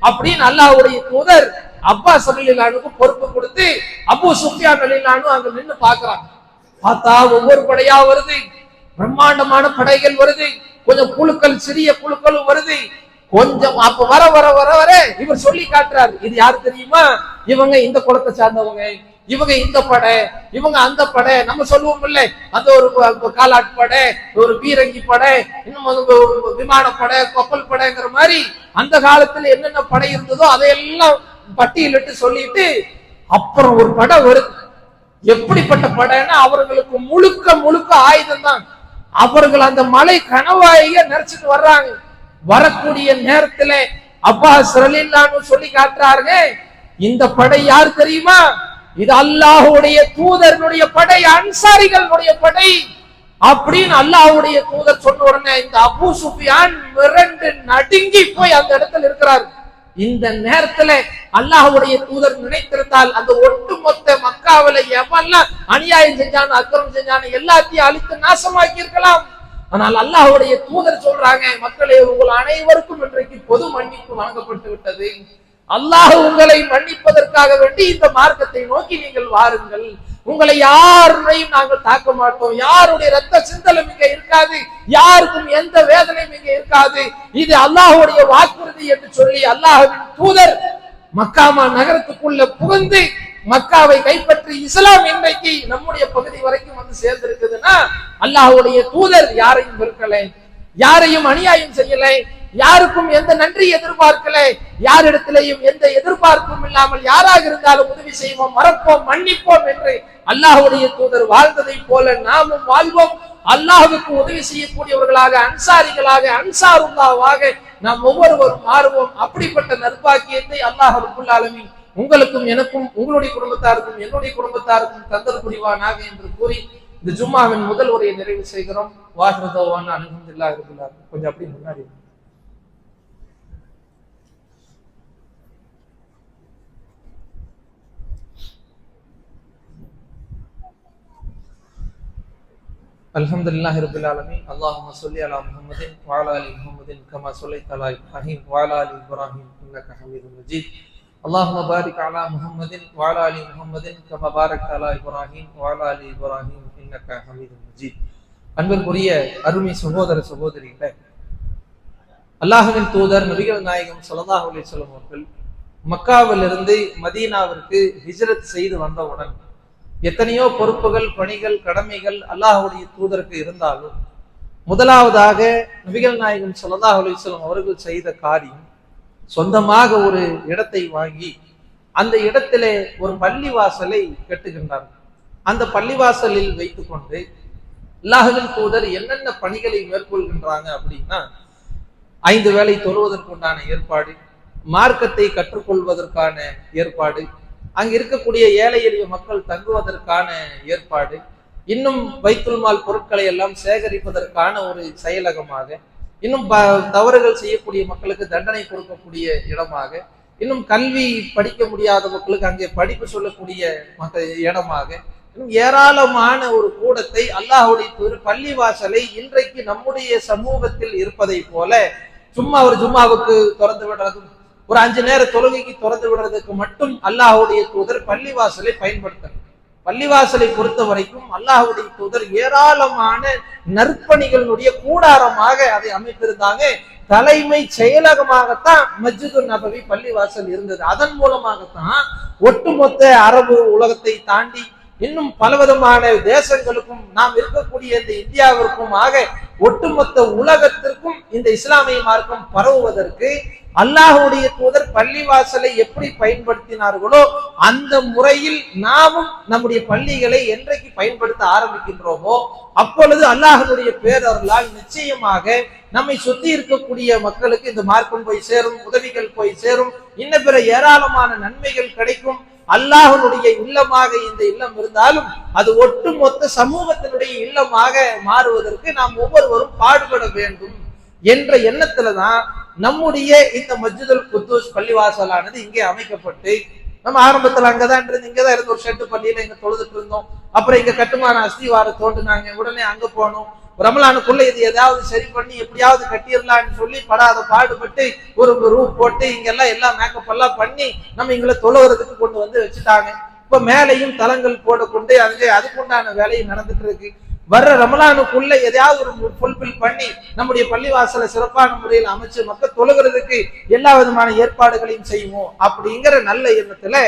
அப்படின்னு அல்லாஹ்வுடைய தூதர் அப்பாஸ் ரலியல்லாஹு அன்ஹுக்கு பொறுப்பு கொடுத்து அபூ சுஃபியான் ரலியல்லாஹு அன்ஹு அங்க நின்னு பாக்குறாங்க. பார்த்தா ஒவ்வொரு படையா வருது, பிரம்மாண்டமான படைகள் வருது, கொஞ்சம் குழுக்கள் சிறிய குழுக்களும் வருது. கொஞ்சம் அப்ப வர வர வர வர இவர் சொல்லி காட்டுறாரு, இது யாரு தெரியுமா, இவங்க இந்த குலத்தை சார்ந்தவங்க, இவங்க இந்த படை, இவங்க அந்த படை. நம்ம சொல்லுவோம் இல்லை, அந்த ஒரு காலாட் படை, ஒரு பீரங்கி படை, இன்னும் விமானப்படை, கப்பல் படைங்கிற மாதிரி அந்த காலத்துல என்னென்ன படை இருந்ததோ அதையெல்லாம் பட்டியலிட்டு சொல்லிட்டு அப்புறம் ஒரு படை வருது. எப்படிப்பட்ட படைன்னா, அவர்களுக்கு முழுக்க முழுக்க ஆயுதம் தான். அவர்கள் அந்த மலை கணவாயை நிறைச்சிட்டு வர்றாங்க. வரக்கூடிய நேரத்துல அப்பாஸ் ரலியல்லாஹு சொல்லி காட்டுறாங்க, இந்த படை யார் தெரியுமா? இது அல்லாஹ்வுடைய தூதருடைய படை, அன்சாரிகளுடைய படை அப்படின்னு அல்லாஹ்வுடைய தூதர் சொன்ன உடனே இந்த அபூ சுஃபியான் மிரண்டு நடுங்கி போய் அந்த இடத்துல இருக்கிறார். இந்த நேரத்துல அல்லாஹ்வுடைய தூதர் நினைத்திருந்தால் அந்த ஒட்டுமொத்த மக்காவில எவெல்லாம் அநியாயம் செஞ்சானு அக்கிரமம் செஞ்சானு எல்லாத்தையும் அழித்து நாசமாக்கி இருக்கலாம். ஆனால் அல்லாஹ்வுடைய தூதர் சொல்றாங்க, மக்களே உங்கள் அனைவருக்கும் இன்றைக்கு பொது மன்னிப்பு வழங்கப்பட்டு விட்டது. அல்லாஹ் உங்களை மன்னிப்பதற்காக வேண்டி இந்த மார்க்கத்தை நோக்கி நீங்கள் வாருங்கள். உங்களை யாரையும் நாங்கள் தாக்க மாட்டோம். யாருடைய ரத்த சிந்தலும் இங்க இருக்காது. யாருக்கும் எந்த வேதனையும் இங்க இருக்காது. இது அல்லாஹ்வுடைய வாக்குறுதி என்று சொல்லி அல்லாஹ்வின் தூதர் மக்காமா நகரத்துக்குள்ள புகுந்து மக்காவை கைப்பற்றி இஸ்லாம் இன்றைக்கு நம்முடைய பகுதி வரைக்கும் வந்து சேர்ந்திருக்குதுன்னா அல்லாஹ்வுடைய தூதர் யாரையும் வெறுக்கலை, யாரையும் அநியாயம் செய்யலை, யாருக்கும் எந்த நன்றி எதிர்பார்க்கல, யாரிடத்திலையும் எந்த எதிர்பார்ப்பும் இல்லாமல் யாராக இருந்தாலும் உதவி செய்வோம், மறப்போம், மன்னிப்போம் என்று அல்லாஹ்வுடைய தூதர் வாழ்ந்ததை போல நாமும் வாழ்வோம். அல்லாஹ்வுக்கு உதவி செய்யக்கூடியவர்களாக, அன்சாரிகளாக, அன்சாருல்லாவாக நாம் ஒவ்வொருவரும் மாறுவோம். அப்படிப்பட்ட நற்பாக்கியத்தை அல்லாஹ் ரப்புல் ஆலமீன் உங்களுக்கும் எனக்கும் உங்களுடைய குடும்பத்தாருக்கும் என்னுடைய குடும்பத்தாருக்கும் தந்தல் புரிவானாக என்று கூறி இந்த ஜும்மாவின் முதல் உரையை நிறைவு செய்கிறோம். வாஹ்ரதவான அல்ஹம்துலில்லாஹி ரப்பில் ஆலமீன். கொஞ்சம் அப்படி முன்னாடி அல்ஹம்துலில்லாஹி ரப்பில் ஆலமீன். அல்லாஹும்ம ஸல்லி அலா முஹம்மதின் வ அலா ஆலி முஹம்மதின் கமா ஸல்லைத அலா இப்ராஹீம் வ அலா ஆலி இப்ராஹீம் இன்னக ஹமீதும் மஜீத். அல்லாஹும்ம பாரிக் அலா முஹம்மதின் வ அலா ஆலி முஹம்மதின் கமா பாரக்த அலா இப்ராஹீம் வ அலா ஆலி இப்ராஹீம் இன்னக ஹமீதும் மஜீத். அன்பிற்குரிய அருமை சகோதர சகோதரிகளே, அல்லாஹ்வின் தூதர் நபிகள் நாயகம் ஸல்லல்லாஹு அலைஹி வஸல்லம் அவர்கள் மக்காவிலிருந்து மதீனாவிற்கு ஹிஜ்ரத் செய்து வந்தவுடன் எத்தனையோ பொறுப்புகள், பணிகள், கடமைகள் அல்லாஹ்வுடைய தூதருக்கு இருந்தாலும் முதலாவதாக நபிகள் நாயகம் ஸல்லல்லாஹு அலைஹி வஸல்லம் அவர்கள் செய்த காரியம், சொந்தமாக ஒரு இடத்தை வாங்கி அந்த இடத்திலே ஒரு பள்ளிவாசலை கட்டுகின்றார். அந்த பள்ளிவாசலில் வைத்துக் கொண்டு அல்லாஹ்வின் தூதர் என்னென்ன பணிகளை மேற்கொள்கின்றாங்க அப்படின்னா, 5 வேளை தொழுவதற்குண்டான ஏற்பாடு, மார்க்கத்தை கற்றுக்கொள்வதற்கான ஏற்பாடு, அங்க இருக்கக்கூடிய ஏழை எளிய மக்கள் தங்குவதற்கான ஏற்பாடு, இன்னும் பைத்துல் மால் பொருட்களை எல்லாம் சேகரிப்பதற்கான ஒரு செயலகமாக, இன்னும் தவறுகள் செய்யக்கூடிய மக்களுக்கு தண்டனை கொடுக்கக்கூடிய இடமாக, இன்னும் கல்வி படிக்க முடியாத மக்களுக்கு அங்கே படிப்பு சொல்லக்கூடிய இடமாக, இன்னும் ஏராளமான ஒரு கூடத்தை அல்லாஹ்வுடைய தூதர் பள்ளிவாசலை இன்றைக்கு நம்முடைய சமூகத்தில் இருப்பதை போல சும்மா ஒரு ஜும்மாவுக்கு திறந்து விடுறதும் ஒரு 5 நேர தொழுகைக்கு திறந்து விடுறதுக்கு மட்டும் அல்லாஹ்வுடைய தூதர் பள்ளிவாசலை பயன்படுத்தணும். பள்ளிவாசலை பொறுத்த வரைக்கும் அல்லாஹ்வுடைய தூதர் ஏராளமான நற்பணிகளுடைய கூடாரமாக அதை அமைத்திருந்தாங்க. தலைமை செயலகமாகத்தான் மஸ்ஜிதுன் நபவி பள்ளிவாசல் இருந்தது. அதன் மூலமாகத்தான் ஒட்டுமொத்த அரபு உலகத்தை தாண்டி இன்னும் பலவிதமான தேசங்களுக்கும் நாம் இருக்கக்கூடிய இந்த இந்தியாவிற்கும் ஆக ஒட்டுமொத்த உலகத்திற்கும் இந்த இஸ்லாமிய மார்க்கம் பரவுவதற்கு அல்லாஹ்வுடைய தூதர் பள்ளிவாசலை எப்படி பயன்படுத்தினார்களோ அந்த முறையில் நாமும் நம்முடைய பள்ளிகளை என்றைக்கு பயன்படுத்த ஆரம்பிக்கின்றோமோ அப்பொழுது அல்லாஹ்வுடைய பேரருளால் நிச்சயமாக நம்மை சுத்தி இருக்கக்கூடிய மக்களுக்கு இந்த மார்க்கம் போய் சேரும், உதவிகள் போய் சேரும், இன்ன பிற ஏராளமான நன்மைகள் கிடைக்கும். அல்லாஹ்வுடைய இல்லமாக இந்த இல்லம் இருந்தாலும் அது ஒட்டுமொத்த சமூகத்தினுடைய இல்லமாக மாறுவதற்கு நாம் ஒவ்வொருவரும் பாடுபட வேண்டும் என்ற எண்ணத்துலதான் நம்முடைய இந்த மஸ்ஜிதுல் குத்தூஸ் பள்ளிவாசலானது இங்கே அமைக்கப்பட்டு, நம்ம ஆரம்பத்துல அங்கதான் இருந்து இங்கதான் இருந்து ஒரு ஷெட்டு பள்ளியில இங்க தொழுதுட்டு இருந்தோம். அப்புறம் இங்க கட்டுமான அஸ்திவாரம் தோண்டுனாங்க, உடனே அங்க போனோம். ரமலானுக்குள்ள இது ஏதாவது சரி பண்ணி எப்படியாவது கட்டிடலான்னு சொல்லி படாத பாடுபட்டு ஒரு ரூம் போட்டு இங்கெல்லாம் எல்லாம் மேக்கப் எல்லாம் பண்ணி நம்ம இங்களை தொழுகிறதுக்கு கொண்டு வந்து வச்சுட்டாங்க. இப்ப மேலையும் தளங்கள் போடக்கொண்டு அங்கே அதுக்குண்டான வேலையும் நடந்துட்டு இருக்கு. வர்ற ரமலானுக்குள்ள எதையாவது ஒரு ஃபுல்பில் பண்ணி நம்முடைய பள்ளிவாசலை சிறப்பான முறையில் அமைச்சு மக்கள் தொழுகிறதுக்கு எல்லா விதமான ஏற்பாடுகளையும் செய்வோம் அப்படிங்கிற நல்ல எண்ணத்துல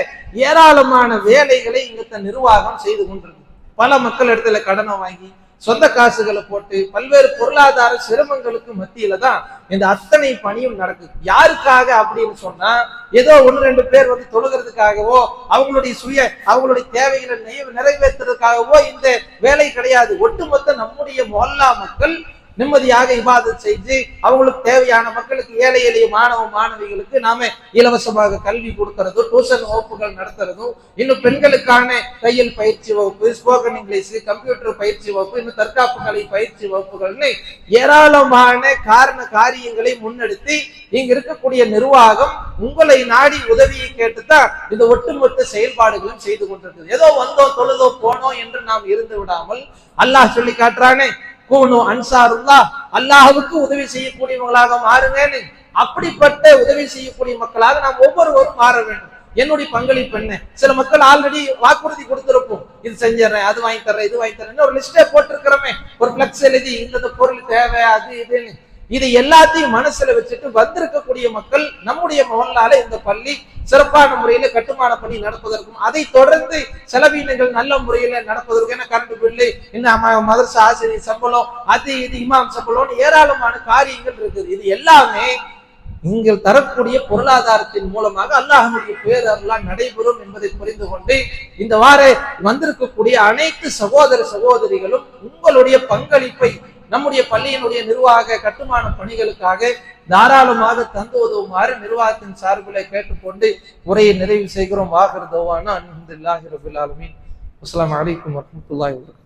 ஏராளமான வேலைகளை இங்க நிர்வாகம் செய்து கொண்டிருக்கு. பல மக்கள் இடத்துல கடனை வாங்கி சொந்த காசுகளை போட்டு பல்வேறு பொருளாதார சிரமங்களுக்கு மத்தியில தான் இந்த அத்தனை பணியும் நடக்குது. யாருக்காக அப்படின்னு சொன்னா ஏதோ 1-2 பேர் வந்து தொழுகிறதுக்காகவோ அவங்களுடைய தேவைகளை நிறைவேற்றுறதுக்காகவோ இந்த வேலை கிடையாது. ஒட்டுமொத்த நம்முடைய மொல்லா மக்கள் நிம்மதியாக இபாதத் செஞ்சு அவங்களுக்கு தேவையான மக்களுக்கு, ஏழை எளிய மாணவிகளுக்கு நாம இலவசமாக கல்வி கொடுக்கறதும், டியூஷன் வகுப்புகள் நடத்துறதும், இன்னும் பெண்களுக்கான தையல் பயிற்சி வகுப்பு, ஸ்போக்கன் இங்கிலீஷ், கம்ப்யூட்டர் பயிற்சி வகுப்பு, இன்னும் தற்காப்பு கலை பயிற்சி வகுப்புகள்னு ஏராளமான காரியங்களை முன்னெடுத்து இங்க இருக்கக்கூடிய நிர்வாகம் உங்களை நாடி உதவியை கேட்டுதான் இந்த ஒட்டுமொத்த செயல்பாடுகளும் செய்து கொண்டிருக்கிறது. ஏதோ வந்தோம் தொழுதோ போனோம் என்று நாம் இருந்து விடாமல், அல்லாஹ் சொல்லி காட்டுறானே, கூனு அன்சாருல்லா, அல்லாஹ்வுக்கு உதவி செய்யக்கூடியவங்களாக மாறுங்கன்னு. அப்படிப்பட்ட உதவி செய்யக்கூடிய மக்களாக நாம் ஒவ்வொருவரும் மாற வேண்டும். என்னுடைய பங்களிப்பு என்ன? சில மக்கள் ஆல்ரெடி வாக்குறுதி கொடுத்திருப்போம், இது செஞ்சிடறேன், அது வாங்கி தர்றேன், இது வாங்கி தர்றேன், ஒரு லிஸ்டே போட்டிருக்கிறோமே, ஒரு பிளக்ஸ் எழுதி இந்த பொருள் தேவை, அது இதுன்னு. இது எல்லாத்தையும் மனசுல வச்சுட்டு வந்திருக்கக்கூடிய மக்கள், நம்முடைய மொஹல்லால இந்த பள்ளி சிறப்பான முறையில கட்டுமான பணி நடப்பதற்கும், அதை தொடர்ந்து செலவீனங்கள் நல்ல முறையில நடப்பதற்கும், ஏன்னா கரண்ட் பில்லு, இன்னும் மதரசா ஆசிரியர் சம்பளம், அது இது இமாம் சம்பளம், ஏராளமான காரியங்கள் இருக்குது. இது எல்லாமே நீங்கள் தரக்கூடிய பொருளாதாரத்தின் மூலமாக அல்லாஹ்வுடைய பேரருளால் நடைபெறும் என்பதை புரிந்து கொண்டு, இந்த வார வந்திருக்கக்கூடிய அனைத்து சகோதர சகோதரிகளும் உங்களுடைய பங்களிப்பை நம்முடைய பள்ளியினுடைய நிர்வாக கட்டுமான பணிகளுக்காக தாராளமாக தந்து உதவுமாறு நிர்வாகத்தின் சார்பிலே கேட்டுக்கொண்டு உரையை நிறைவு செய்கிறோம். வாஹிர் தவானா அல்ஹம்துலில்லாஹி ரப்பில் ஆலமீன். அஸ்ஸலாமு அலைக்கும் வரஹ்மத்துல்லாஹி வபரகாத்துஹு.